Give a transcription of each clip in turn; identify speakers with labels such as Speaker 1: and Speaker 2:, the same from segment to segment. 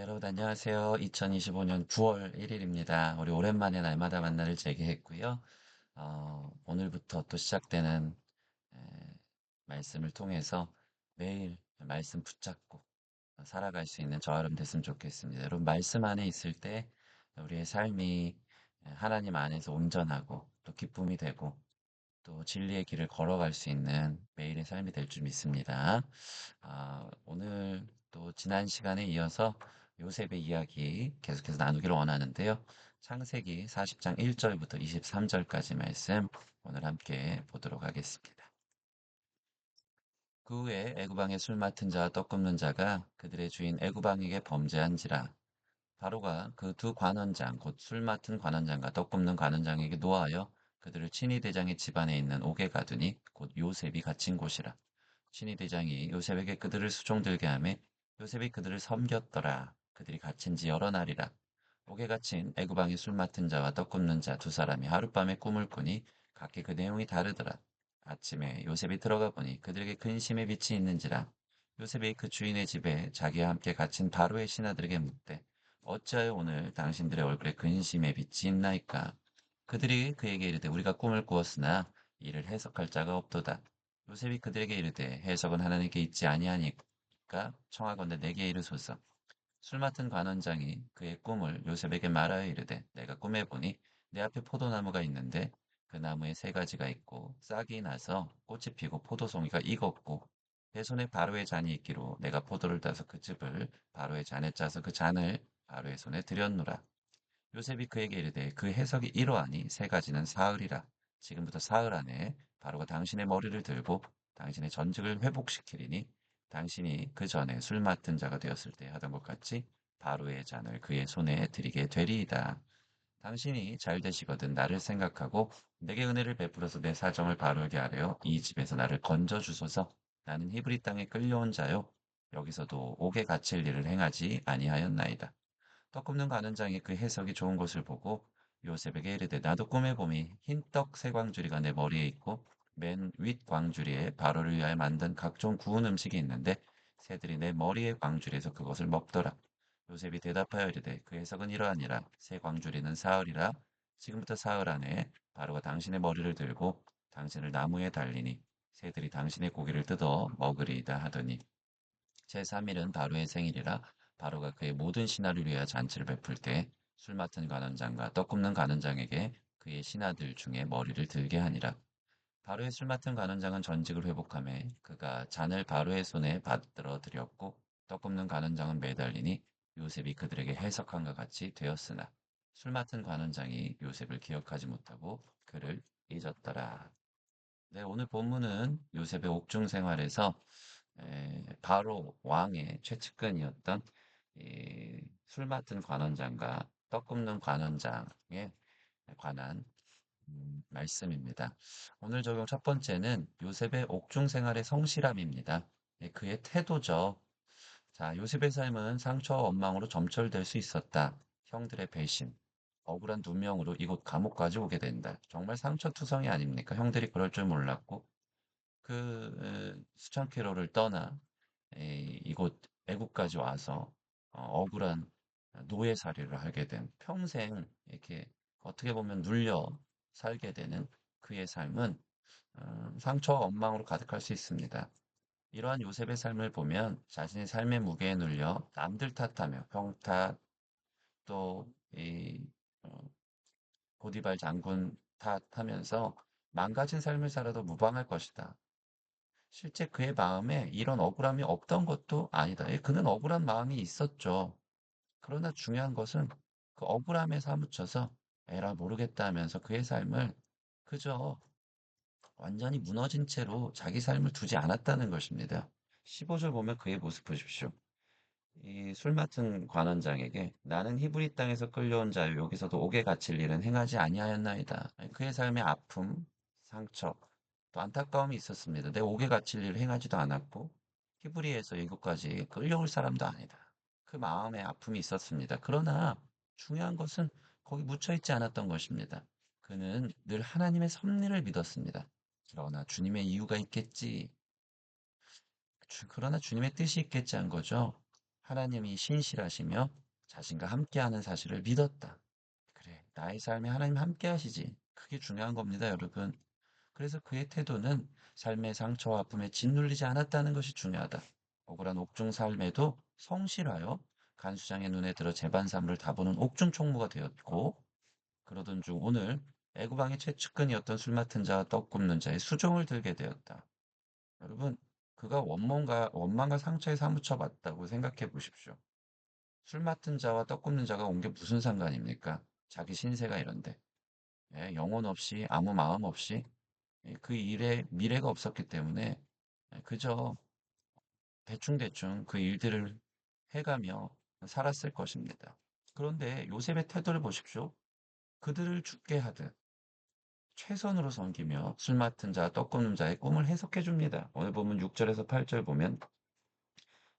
Speaker 1: 네, 여러분 안녕하세요. 2025년 9월 1일입니다. 우리 오랜만에 날마다 만나를 재개했고요. 오늘부터 또 시작되는 에, 말씀을 통해서 매일 말씀 붙잡고 살아갈 수 있는 저와 여러분 됐으면 좋겠습니다. 여러분 말씀 안에 있을 때 우리의 삶이 하나님 안에서 온전하고 또 기쁨이 되고 또 진리의 길을 걸어갈 수 있는 매일의 삶이 될 줄 믿습니다. 오늘 또 지난 시간에 이어서 요셉의 이야기 계속해서 나누기를 원하는데요. 창세기 40장 1절부터 23절까지 말씀 오늘 함께 보도록 하겠습니다. 그 후에 애굽 왕의 술 맡은 자와 떡 굽는 자가 그들의 주인 애굽 왕에게 범죄한지라. 바로가 그 두 관원장 곧 술 맡은 관원장과 떡 굽는 관원장에게 노하여 그들을 친위 대장의 집안에 있는 옥에 가두니 곧 요셉이 갇힌 곳이라. 친위 대장이 요셉에게 그들을 수종들게 하매 요셉이 그들을 섬겼더라. 그들이 갇힌 지 여러 날이라. 옥에 갇힌 애굽 왕의 술 맡은 자와 떡 굽는 자 두 사람이 하룻밤에 꿈을 꾸니 각기 그 내용이 다르더라. 아침에 요셉이 들어가 보니 그들에게 근심의 빛이 있는지라. 요셉이 그 주인의 집에 자기와 함께 갇힌 바로의 신하들에게 묻되 어찌하여 오늘 당신들의 얼굴에 근심의 빛이 있나이까? 그들이 그에게 이르되 우리가 꿈을 꾸었으나 이를 해석할 자가 없도다. 요셉이 그들에게 이르되 해석은 하나님께 있지 아니하니까 청하건대 내게 이르소서. 술 맡은 관원장이 그의 꿈을 요셉에게 말하여 이르되 내가 꿈에 보니 내 앞에 포도나무가 있는데 그 나무에 세 가지가 있고 싹이 나서 꽃이 피고 포도송이가 익었고 내 손에 바로의 잔이 있기로 내가 포도를 따서 그 즙을 바로의 잔에 짜서 그 잔을 바로의 손에 들였노라. 요셉이 그에게 이르되 그 해석이 이러하니 세 가지는 사흘이라. 지금부터 사흘 안에 바로가 당신의 머리를 들고 당신의 전직을 회복시키리니 당신이 그 전에 술 맡은 자가 되었을 때 하던 것 같이 바로의 잔을 그의 손에 드리게 되리이다. 당신이 잘 되시거든 나를 생각하고 내게 은혜를 베풀어서 내 사정을 바르게 하려 이 집에서 나를 건져 주소서. 나는 히브리 땅에 끌려온 자요 여기서도 옥에 갇힐 일을 행하지 아니하였나이다. 떡 굽는 관원장이 그 해석이 좋은 것을 보고 요셉에게 이르되 나도 꿈에 보니 흰떡 세 광주리가 내 머리에 있고 맨 윗 광주리에 바로를 위하여 만든 각종 구운 음식이 있는데 새들이 내 머리의 광주리에서 그것을 먹더라. 요셉이 대답하여 이르되 그 해석은 이러하니라. 새 광주리는 사흘이라. 지금부터 사흘 안에 바로가 당신의 머리를 들고 당신을 나무에 달리니 새들이 당신의 고기를 뜯어 먹으리이다 하더니 제3일은 바로의 생일이라 바로가 그의 모든 신하를 위하여 잔치를 베풀 때 술 맡은 관원장과 떡 굽는 관원장에게 그의 신하들 중에 머리를 들게 하니라. 바로의 술 맡은 관원장은 전직을 회복하며 그가 잔을 바로의 손에 받들어 드렸고 떡 굽는 관원장은 매달리니 요셉이 그들에게 해석한것 같이 되었으나 술 맡은 관원장이 요셉을 기억하지 못하고 그를 잊었더라. 네, 오늘 본문은 요셉의 옥중 생활에서 바로 왕의 최측근이었던 술 맡은 관원장과 떡 굽는 관원장에 관한 말씀입니다. 오늘 적용 첫 번째는 요셉의 옥중 생활의 성실함입니다. 그의 태도죠. 자, 요셉의 삶은 상처와 원망으로 점철될 수 있었다. 형들의 배신, 억울한 누명으로 이곳 감옥까지 오게 된다. 정말 상처투성이 아닙니까? 형들이 그럴 줄 몰랐고 수천 킬로를 떠나 이곳 애국까지 와서 억울한 노예살이를 하게 된 평생 이렇게 어떻게 보면 눌려 살게 되는 그의 삶은 상처와 원망으로 가득할 수 있습니다. 이러한 요셉의 삶을 보면 자신의 삶의 무게에 눌려 남들 탓하며 형 탓, 또이 보디발 장군 탓하면서 망가진 삶을 살아도 무방할 것이다. 실제 그의 마음에 이런 억울함이 없던 것도 아니다. 예, 그는 억울한 마음이 있었죠. 그러나 중요한 것은 그 억울함에 사무쳐서 에라 모르겠다 하면서 그의 삶을 그저 완전히 무너진 채로 자기 삶을 두지 않았다는 것입니다. 15절 보면 그의 모습 보십시오. 이 술 맡은 관원장에게 나는 히브리 땅에서 끌려온 자요 여기서도 옥에 갇힐 일은 행하지 아니하였나이다. 그의 삶의 아픔, 상처, 또 안타까움이 있었습니다. 내 옥에 갇힐 일을 행하지도 않았고 히브리에서 이곳까지 끌려올 사람도 아니다. 그 마음에 아픔이 있었습니다. 그러나 중요한 것은 거기 묻혀 있지 않았던 것입니다. 그는 늘 하나님의 섭리를 믿었습니다. 그러나 주님의 이유가 있겠지. 그러나 주님의 뜻이 있겠지 한 거죠. 하나님이 신실하시며 자신과 함께하는 사실을 믿었다. 그래, 나의 삶에 하나님 함께 하시지. 그게 중요한 겁니다, 여러분. 그래서 그의 태도는 삶의 상처와 아픔에 짓눌리지 않았다는 것이 중요하다. 억울한 옥중 삶에도 성실하여 간수장의 눈에 들어 재반사물을 다보는 옥중 총무가 되었고, 그러던 중 오늘 애구방의 최측근이었던 술 맡은 자와 떡 굽는 자의 수종을 들게 되었다. 여러분, 그가 원망과 상처에 사무쳐 봤다고 생각해 보십시오. 술 맡은 자와 떡 굽는 자가 온 게 무슨 상관입니까? 자기 신세가 이런데. 예, 영혼 없이 아무 마음 없이 그 일에 미래가 없었기 때문에 그저 대충대충 그 일들을 해가며 살았을 것입니다. 그런데 요셉의 태도를 보십시오. 그들을 죽게 하듯 최선으로 섬기며 술 맡은 자, 떡 굽는 자의 꿈을 해석해 줍니다. 오늘 보면 6절에서 8절 보면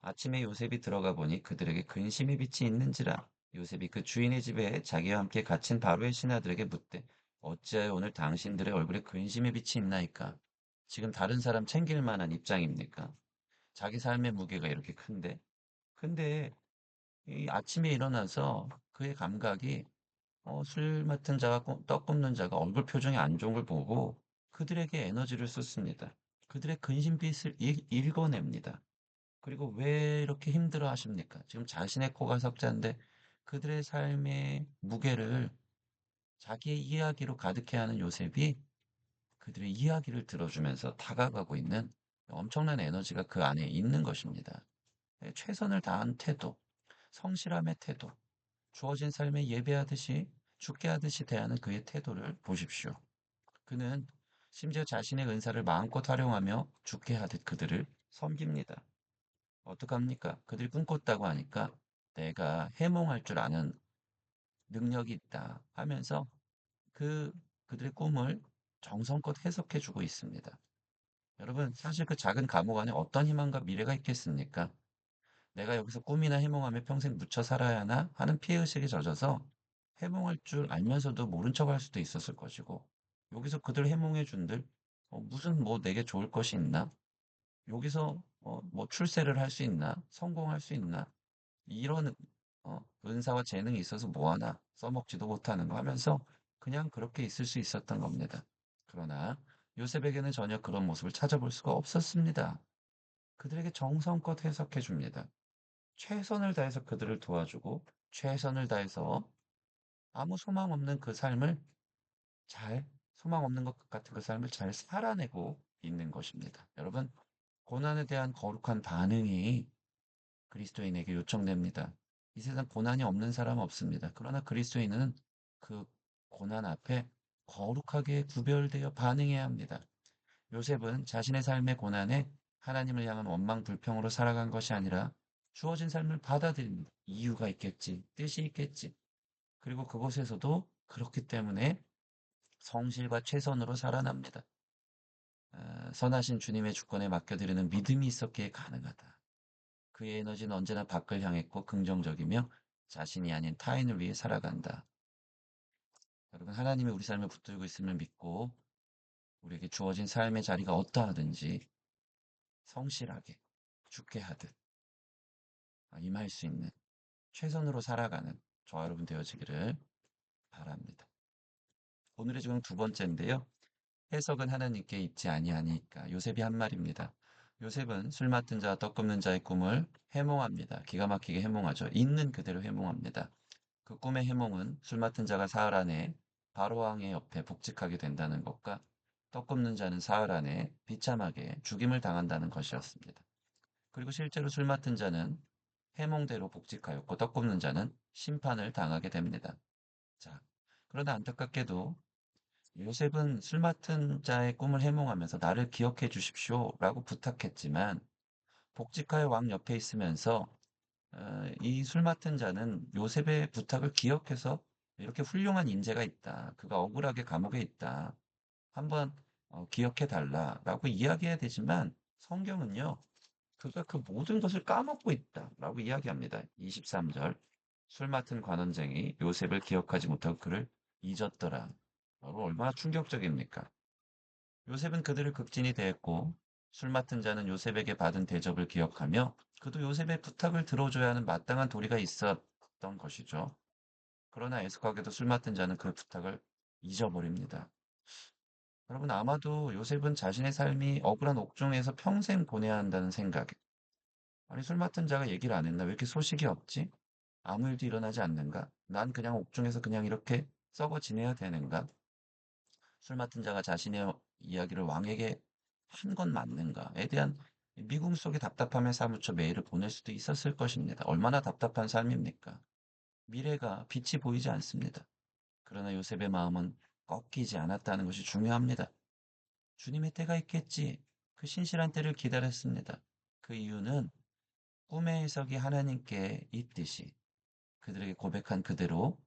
Speaker 1: 아침에 요셉이 들어가 보니 그들에게 근심의 빛이 있는지라 요셉이 그 주인의 집에 자기와 함께 갇힌 바로의 신하들에게 묻되 어찌하여 오늘 당신들의 얼굴에 근심의 빛이 있나이까? 지금 다른 사람 챙길 만한 입장입니까? 자기 삶의 무게가 이렇게 큰데 근데 이 아침에 일어나서 그의 감각이 술 맡은 자와 떡 굽는 자가 얼굴 표정이 안 좋은 걸 보고 그들에게 에너지를 쏟습니다. 그들의 근심빛을 읽어냅니다. 그리고 왜 이렇게 힘들어 하십니까? 지금 자신의 코가 석자인데 그들의 삶의 무게를 자기의 이야기로 가득해 하는 요셉이 그들의 이야기를 들어주면서 다가가고 있는 엄청난 에너지가 그 안에 있는 것입니다. 최선을 다한 태도, 성실함의 태도, 주어진 삶에 예배하듯이 죽게 하듯이 대하는 그의 태도를 보십시오. 그는 심지어 자신의 은사를 마음껏 활용하며 죽게 하듯 그들을 섬깁니다. 어떡합니까? 그들이 꿈꿨다고 하니까 내가 해몽할 줄 아는 능력이 있다 하면서 그 그들의 꿈을 정성껏 해석해 주고 있습니다. 여러분, 사실 그 작은 감옥 안에 어떤 희망과 미래가 있겠습니까? 내가 여기서 꿈이나 해몽하며 평생 묻혀 살아야 하나 하는 피해의식에 젖어서 해몽할 줄 알면서도 모른 척할 수도 있었을 것이고 여기서 그들 해몽해 준들 무슨 뭐 내게 좋을 것이 있나? 여기서 뭐 출세를 할 수 있나? 성공할 수 있나? 이런 은사와 재능이 있어서 뭐하나 써먹지도 못하는 거 하면서 그냥 그렇게 있을 수 있었던 겁니다. 그러나 요셉에게는 전혀 그런 모습을 찾아볼 수가 없었습니다. 그들에게 정성껏 해석해 줍니다. 최선을 다해서 그들을 도와주고 최선을 다해서 아무 소망 없는 그 삶을 잘, 소망 없는 것 같은 그 삶을 잘 살아내고 있는 것입니다. 여러분, 고난에 대한 거룩한 반응이 그리스도인에게 요청됩니다. 이 세상 고난이 없는 사람 없습니다. 그러나 그리스도인은 그 고난 앞에 거룩하게 구별되어 반응해야 합니다. 요셉은 자신의 삶의 고난에 하나님을 향한 원망 불평으로 살아간 것이 아니라 주어진 삶을 받아들인 이유가 있겠지, 뜻이 있겠지. 그리고 그곳에서도 그렇기 때문에 성실과 최선으로 살아납니다. 선하신 주님의 주권에 맡겨드리는 믿음이 있었기에 가능하다. 그의 에너지는 언제나 밖을 향했고 긍정적이며 자신이 아닌 타인을 위해 살아간다. 여러분, 하나님이 우리 삶을 붙들고 있음을 믿고 우리에게 주어진 삶의 자리가 어떠하든지 성실하게 죽게 하듯 임할 수 있는 최선으로 살아가는 저와 여러분 되어지기를 바랍니다. 오늘의 주경 두 번째인데요. 해석은 하나님께 있지 아니하니까 요셉이 한 말입니다. 요셉은 술 맡은 자와 떡 굽는 자의 꿈을 해몽합니다. 기가 막히게 해몽하죠. 있는 그대로 해몽합니다. 그 꿈의 해몽은 술 맡은 자가 사흘 안에 바로왕의 옆에 복직하게 된다는 것과 떡 굽는 자는 사흘 안에 비참하게 죽임을 당한다는 것이었습니다. 그리고 실제로 술 맡은 자는 해몽대로 복직하였고 떡 굽는 자는 심판을 당하게 됩니다. 자, 그러나 안타깝게도 요셉은 술 맡은 자의 꿈을 해몽하면서 나를 기억해 주십시오 라고 부탁했지만 복직하여 왕 옆에 있으면서 이 술 맡은 자는 요셉의 부탁을 기억해서 이렇게 훌륭한 인재가 있다. 그가 억울하게 감옥에 있다. 한번 기억해 달라라고 이야기해야 되지만 성경은요. 그가 그 모든 것을 까먹고 있다라고 이야기합니다. 23절. 술 맡은 관원쟁이 요셉을 기억하지 못하고 그를 잊었더라. 여러분 얼마나 충격적입니까? 요셉은 그들을 극진히 대했고 술 맡은 자는 요셉에게 받은 대접을 기억하며 그도 요셉의 부탁을 들어줘야 하는 마땅한 도리가 있었던 것이죠. 그러나 애석하게도 술 맡은 자는 그 부탁을 잊어버립니다. 여러분, 아마도 요셉은 자신의 삶이 억울한 옥중에서 평생 보내야 한다는 생각에, 아니, 술 맡은 자가 얘기를 안 했나? 왜 이렇게 소식이 없지? 아무 일도 일어나지 않는가? 난 그냥 옥중에서 그냥 이렇게 썩어 지내야 되는가? 술 맡은 자가 자신의 이야기를 왕에게 한 건 맞는가에 대한 미궁 속의 답답함에 사무쳐 메일을 보낼 수도 있었을 것입니다. 얼마나 답답한 삶입니까? 미래가 빛이 보이지 않습니다. 그러나 요셉의 마음은 꺾이지 않았다는 것이 중요합니다. 주님의 때가 있겠지. 그 신실한 때를 기다렸습니다. 그 이유는 꿈의 해석이 하나님께 있듯이 그들에게 고백한 그대로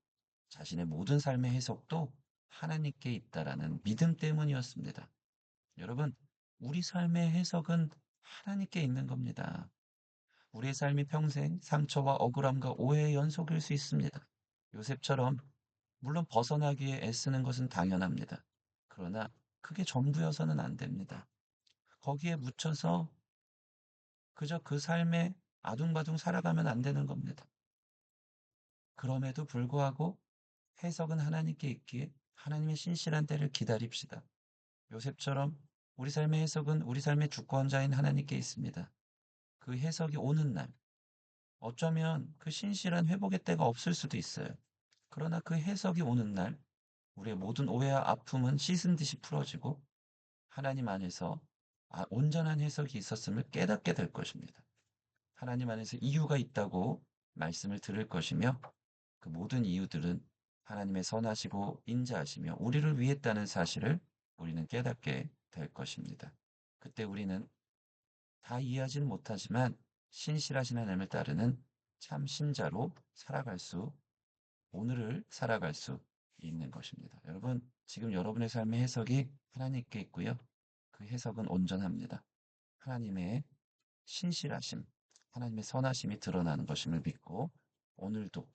Speaker 1: 자신의 모든 삶의 해석도 하나님께 있다라는 믿음 때문이었습니다. 여러분, 우리 삶의 해석은 하나님께 있는 겁니다. 우리의 삶이 평생 상처와 억울함과 오해의 연속일 수 있습니다. 요셉처럼 물론 벗어나기에 애쓰는 것은 당연합니다. 그러나 그게 전부여서는 안 됩니다. 거기에 묻혀서 그저 그 삶에 아둥바둥 살아가면 안 되는 겁니다. 그럼에도 불구하고 해석은 하나님께 있기에 하나님의 신실한 때를 기다립시다. 요셉처럼 우리 삶의 해석은 우리 삶의 주권자인 하나님께 있습니다. 그 해석이 오는 날, 어쩌면 그 신실한 회복의 때가 없을 수도 있어요. 그러나 그 해석이 오는 날, 우리의 모든 오해와 아픔은 씻은 듯이 풀어지고 하나님 안에서 온전한 해석이 있었음을 깨닫게 될 것입니다. 하나님 안에서 이유가 있다고 말씀을 들을 것이며 그 모든 이유들은 하나님의 선하시고 인자하시며 우리를 위했다는 사실을 우리는 깨닫게 될 것입니다. 그때 우리는 다 이해하지는 못하지만 신실하신 하나님을 따르는 참 신자로 오늘을 살아갈 수 있는 것입니다. 여러분, 지금 여러분의 삶의 해석이 하나님께 있고요. 그 해석은 온전합니다. 하나님의 신실하심, 하나님의 선하심이 드러나는 것임을 믿고 오늘도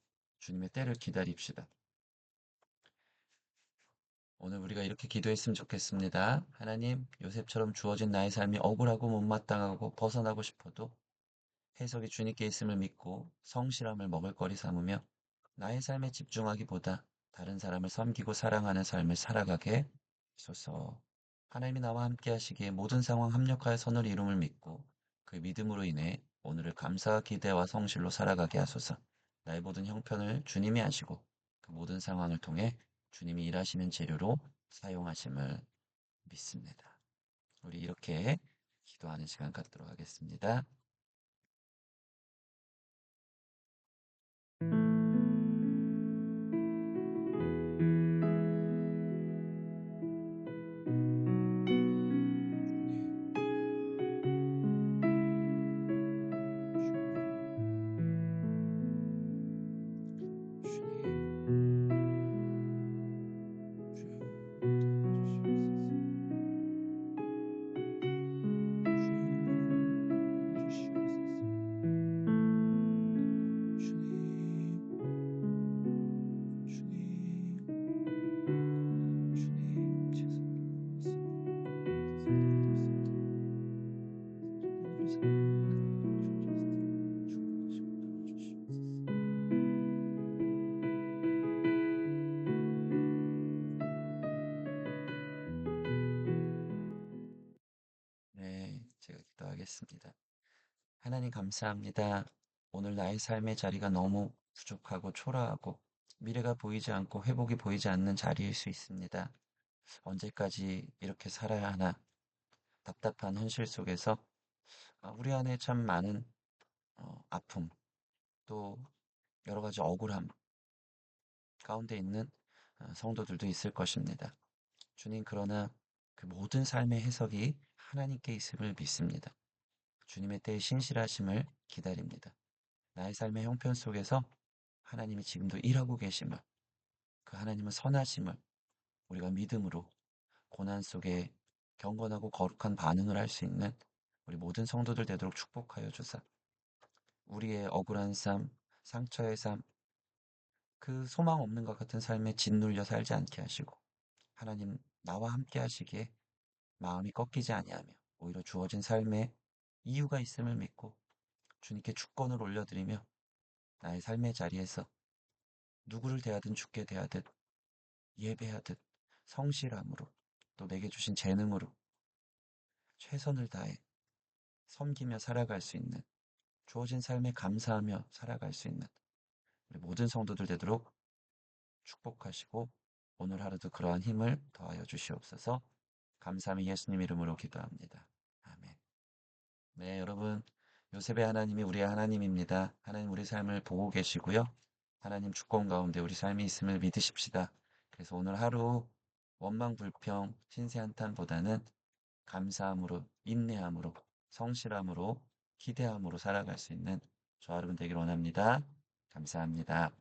Speaker 1: 주님의 때를 기다립시다. 오늘 우리가 이렇게 기도했으면 좋겠습니다. 하나님, 요셉처럼 주어진 나의 삶이 억울하고 못마땅하고 벗어나고 싶어도 해석이 주님께 있음을 믿고 성실함을 먹을거리 삼으며 나의 삶에 집중하기보다 다른 사람을 섬기고 사랑하는 삶을 살아가게 하소서. 하나님이 나와 함께 하시기에 모든 상황 합력하여 선을 이룸을 믿고 그 믿음으로 인해 오늘을 감사와 기대와 성실로 살아가게 하소서. 나의 모든 형편을 주님이 하시고 그 모든 상황을 통해 주님이 일하시는 재료로 사용하심을 믿습니다. 우리 이렇게 기도하는 시간 갖도록 하겠습니다. 네, 제가 기도하겠습니다. 하나님 감사합니다. 오늘 나의 삶의 자리가 너무 부족하고 초라하고 미래가 보이지 않고 회복이 보이지 않는 자리일 수 있습니다. 언제까지 이렇게 살아야 하나 답답한 현실 속에서 우리 안에 참 많은 아픔 또 여러 가지 억울함 가운데 있는 성도들도 있을 것입니다. 주님 그러나 그 모든 삶의 해석이 하나님께 있음을 믿습니다. 주님의 때의 신실하심을 기다립니다. 나의 삶의 형편 속에서 하나님이 지금도 일하고 계심을, 그 하나님은 선하심을 우리가 믿음으로 고난 속에 경건하고 거룩한 반응을 할 수 있는 우리 모든 성도들 되도록 축복하여 주사. 우리의 억울한 삶, 상처의 삶, 그 소망 없는 것 같은 삶에 짓눌려 살지 않게 하시고 하나님 나와 함께 하시기에 마음이 꺾이지 아니하며 오히려 주어진 삶에 이유가 있음을 믿고 주님께 주권을 올려드리며 나의 삶의 자리에서 누구를 대하든 주께 대하듯 예배하듯 성실함으로 또 내게 주신 재능으로 최선을 다해 섬기며 살아갈 수 있는 주어진 삶에 감사하며 살아갈 수 있는 우리 모든 성도들 되도록 축복하시고 오늘 하루도 그러한 힘을 더하여 주시옵소서. 감사함이 예수님 이름으로 기도합니다. 아멘. 네, 여러분. 요셉의 하나님이 우리의 하나님입니다. 하나님 우리 삶을 보고 계시고요. 하나님 주권 가운데 우리 삶이 있음을 믿으십시다. 그래서 오늘 하루 원망, 불평, 신세 한탄보다는 감사함으로, 인내함으로, 성실함으로, 기대함으로 살아갈 수 있는 저와 여러분 되기를 원합니다. 감사합니다.